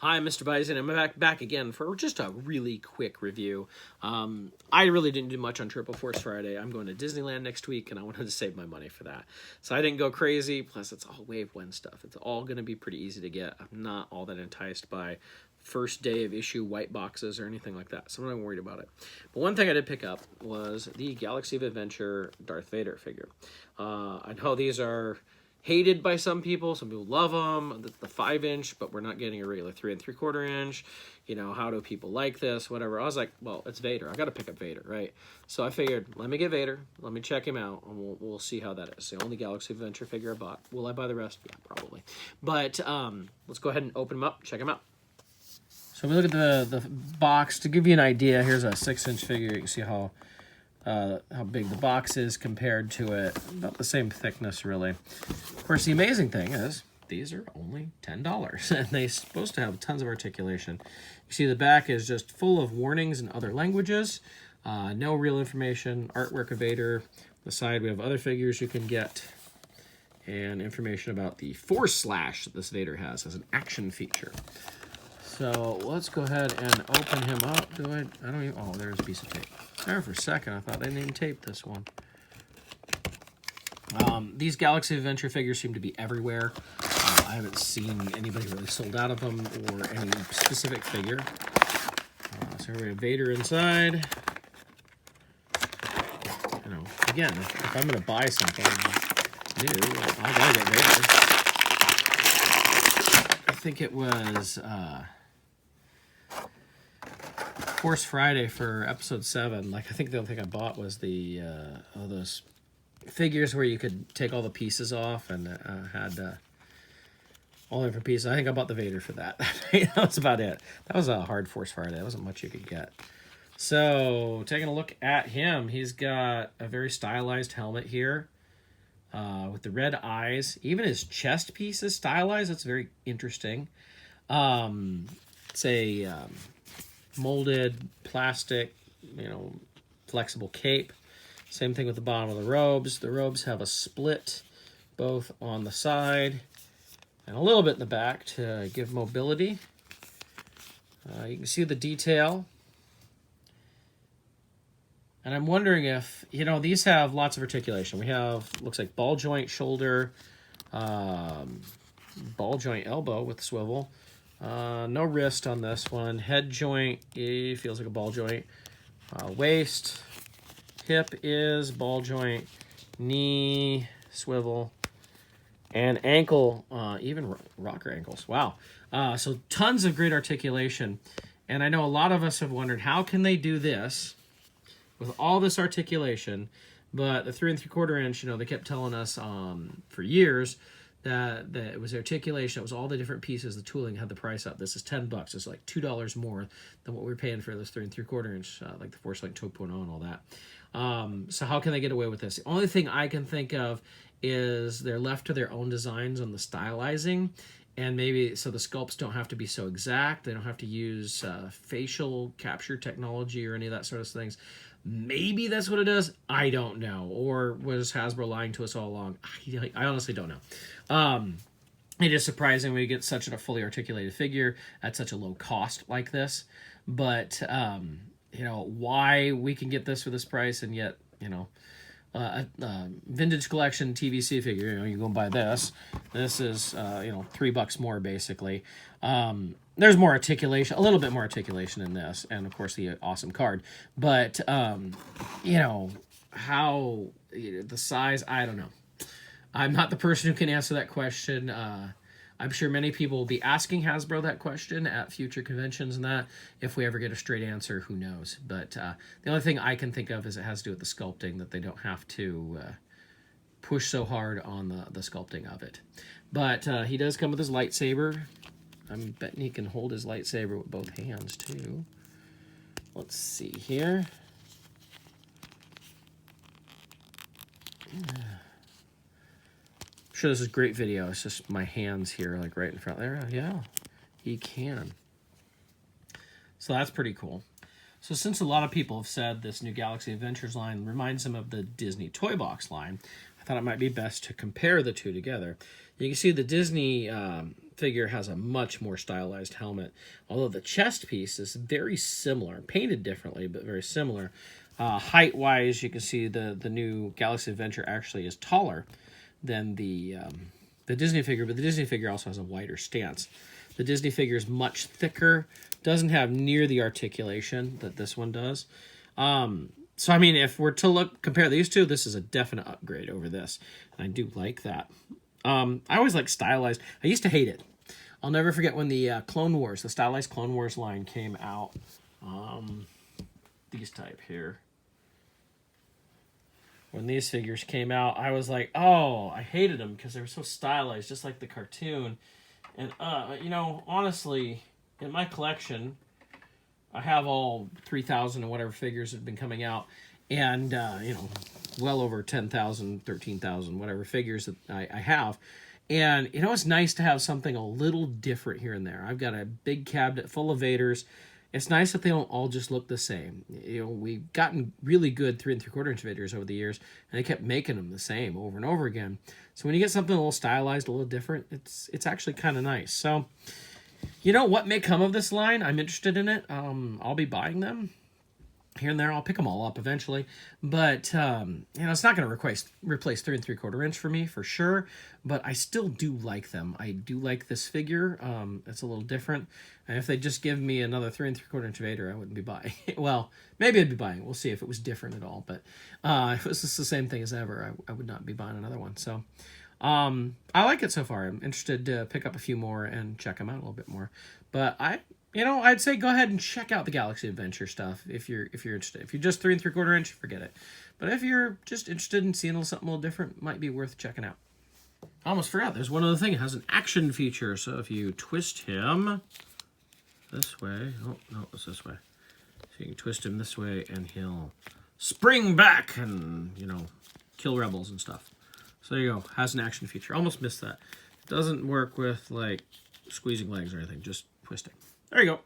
Hi, MrByZ, and I'm back again for just a really quick review. I really didn't do much on Triple Force Friday. I'm going to Disneyland next week, and I wanted to save my money for that. So I didn't go crazy, plus it's all Wave 1 stuff. It's all going to be pretty easy to get. I'm not all that enticed by first day of issue white boxes or anything like that, so I'm not worried about it. But one thing I did pick up was the Galaxy of Adventure Darth Vader figure. I know these are hated by some people love them, the 5-inch, but we're not getting a regular 3 3/4 inch. You know, how do people like this, whatever. I was like, well, it's Vader, I gotta pick up Vader, right? So I figured, let me get Vader, let me check him out, and we'll see how that is. The only Galaxy Adventure figure I bought. Will I buy the rest? Yeah, probably. But let's go ahead and open him up, check him out. So we look at the box. To give you an idea, here's a 6-inch figure. You can see how big the box is compared to it. About the same thickness, really. Of course, the amazing thing is these are only $10, and they're supposed to have tons of articulation. You see the back is just full of warnings in other languages. No real information. Artwork of Vader. The side, we have other figures you can get, and information about the Force Slash that this Vader has as an action feature. So let's go ahead and open him up. I don't even, oh, there's a piece of tape. There for a second, I thought they didn't even tape this one. These Galaxy Adventure figures seem to be everywhere. I haven't seen anybody really sold out of them or any specific figure. So we have Vader inside. You know, again, if I'm going to buy something new, I gotta get Vader. I think it was Force Friday for episode 7. Like, I think the only thing I bought was the those figures where you could take all the pieces off and had all the different pieces. I think I bought the Vader for that. That was about it. That was a hard Force Friday. There wasn't much you could get. So taking a look at him, he's got a very stylized helmet here with the red eyes. Even his chest piece is stylized. That's very interesting. It's a molded plastic, you know, flexible cape. Same thing with the bottom of the robes. The robes have a split both on the side and a little bit in the back to give mobility. You can see the detail. And I'm wondering if, you know, these have lots of articulation. We have, looks like ball joint shoulder, ball joint elbow with swivel. No wrist on this one. Head joint, it feels like a ball joint. Waist, hip is ball joint, knee, swivel, and ankle, even rocker ankles. Wow. So tons of great articulation. And I know a lot of us have wondered, how can they do this with all this articulation? But the 3 3/4 inch, you know, they kept telling us for years that it was articulation. It was all the different pieces. The tooling had the price up. This is $10. It's like $2 more than what we were paying for this 3 3/4 inch, like the Force Link 2.0 and all that. So how can they get away with this? The only thing I can think of is they're left to their own designs on the stylizing, and maybe so the sculpts don't have to be so exact. They don't have to use facial capture technology or any of that sort of things. Maybe that's what it is. I don't know. Or was Hasbro lying to us all along? I honestly don't know. It is surprising when you get such a fully articulated figure at such a low cost like this. But, you know, why we can get this for this price and yet, you know, a vintage collection TVC figure, you know, you go buy this. This is, you know, $3 more basically. There's more articulation, a little bit more articulation in this, and of course the awesome card. But, you know, how, the size, I don't know. I'm not the person who can answer that question. I'm sure many people will be asking Hasbro that question at future conventions and that. If we ever get a straight answer, who knows? But the only thing I can think of is it has to do with the sculpting, that they don't have to push so hard on the sculpting of it. But he does come with his lightsaber. I'm betting he can hold his lightsaber with both hands, too. Let's see here. I'm sure this is great video. It's just my hands here, like right in front there. Yeah, he can. So that's pretty cool. So since a lot of people have said this new Galaxy Adventures line reminds them of the Disney Toy Box line, I thought it might be best to compare the two together. You can see the Disney figure has a much more stylized helmet, although the chest piece is very similar, painted differently, but very similar. Height-wise, you can see the new Galaxy Adventure actually is taller than the Disney figure, but the Disney figure also has a wider stance. The Disney figure is much thicker, doesn't have near the articulation that this one does. So, I mean, if we're to compare these two, this is a definite upgrade over this. And I do like that. I always like stylized. I used to hate it. I'll never forget when the Clone Wars, the stylized Clone Wars line came out. These type here. When these figures came out, I was like, oh, I hated them because they were so stylized, just like the cartoon. And, you know, honestly, in my collection, I have all 3,000 and whatever figures that have been coming out. And, you know, well over 10,000, 13,000, whatever figures that I have. And, you know, it's nice to have something a little different here and there. I've got a big cabinet full of Vaders. It's nice that they don't all just look the same. You know, we've gotten really good 3 3/4 inch Vaders over the years, and they kept making them the same over and over again. So when you get something a little stylized, a little different, it's actually kind of nice. So, you know, what may come of this line? I'm interested in it. I'll be buying them here and there. I'll pick them all up eventually. But, you know, it's not going to replace 3 3/4 inch for me, for sure. But I still do like them. I do like this figure. It's a little different. And if they just give me another 3 3/4 inch Vader, I wouldn't be buying it. Well, maybe I'd be buying it. We'll see if it was different at all. But if it was just the same thing as ever, I would not be buying another one. So I like it so far. I'm interested to pick up a few more and check them out a little bit more. But I'd say go ahead and check out the Galaxy Adventure stuff if you're interested. If you're just 3 3/4 inch, forget it. But if you're just interested in seeing something a little different, it might be worth checking out. I almost forgot. There's one other thing. It has an action feature. So if you twist him this way, oh no, it's this way. So you can twist him this way, and he'll spring back and, you know, kill rebels and stuff. So there you go. Has an action feature. Almost missed that. It doesn't work with like squeezing legs or anything. Just twisting. There you go.